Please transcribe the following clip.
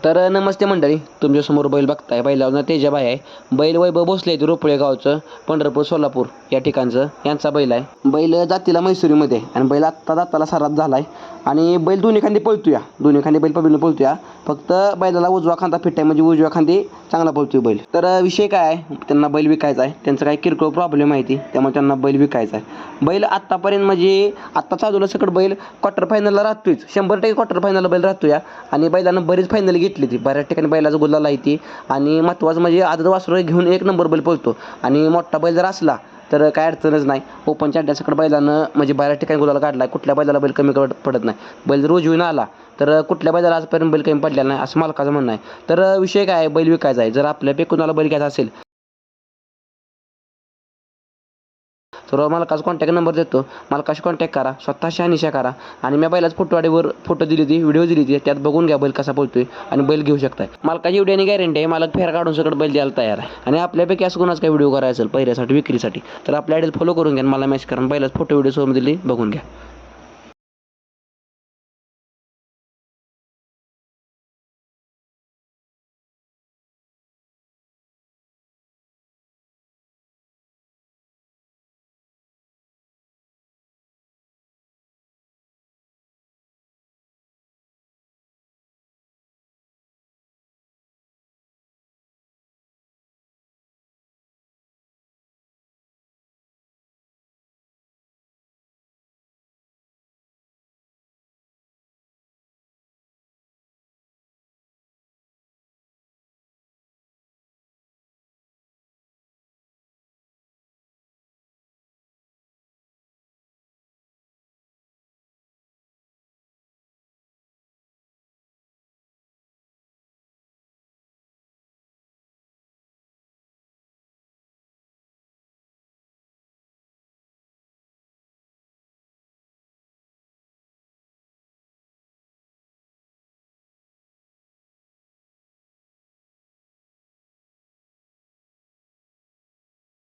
तर नमस्ते मंडळी, तुमच्यासमोर बैल बघताय. बैलावर तेजाबाई आहे. बैल वैभव भोसले रोपळे गावचं, पंढरपूर सोलापूर या ठिकाणचं यांचा बैल आहे. बैल जातीला मैसुरीमध्ये आणि बैल आत्ता दाताला सरात झाला आहे आणि बैल दोन्ही खांदी पळतोया. दोन्ही खांदी बैल पळून पळतोया. फक्त बैलाला उजवा खांदा फिट आहे, म्हणजे उजव्या खांदी चांगला पळतोय बैल. तर विषय काय आहे, त्यांना बैल विकायचा आहे. त्यांचं काही किरकोळ प्रॉब्लेम आहे ती, त्यामुळे त्यांना बैल विकायचा आहे. बैल आत्तापर्यंत म्हणजे आत्ता चालवलं सकट बैल क्वार्टर फायनलला राहतोयच, 100% क्वार्टर फायनलला बैल राहतोया. आणि बैलानं बरीच फायनल घेतली ती, बऱ्याच ठिकाणी बैलाचा गुलाल आहे ती. आणि महत्त्वाचं म्हणजे आदत वासरू घेऊन एक नंबर बैल पळतो. आणि मोठा बैल जर असला तर काय अडचणच नाही. ओपनच्या अड्ड्यासकट बैलानं म्हणजे बऱ्याच ठिकाणी गुलाल काढला आहे. कुठल्या बैलाला बैल कमी पडत नाही. बैल जर उजवीनं आला तर कुठल्या बैलाला आजपर्यंत बैल कमी पडलेला नाही, असं मालकाचं म्हणणं आहे. तर विषय काय आहे, बैल विकायचा आहे. जर आपल्यापैकी कुणाला बैल घ्यायचा असेल तर मालकाचा कॉन्टॅक्ट नंबर देतो. मालकाशी कॉन्टॅक्ट करा, स्वतःशी अनिशा करा. आणि मी बैलाच फोटोवाडीवर फोटो दिली ती, व्हिडिओ दिली ती, त्यात बघून घ्या बैल कसा पळतोय आणि बैल घेऊ शकताय. मालकाची एवढी आणि गॅरंटी आहे, मालक फेर काढून सगळं बैल द्यायला तयार आहे. आणि आपल्यापैकी असं कोणाच काही व्हिडिओ करायचा असेल पहिल्यासाठी विक्रीसाठी तर आपल्या आयडीला फॉलो करून घ्या, मला मेसेज करा. बैलाच फोटो व्हिडिओ समोर दिली, बघून घ्या.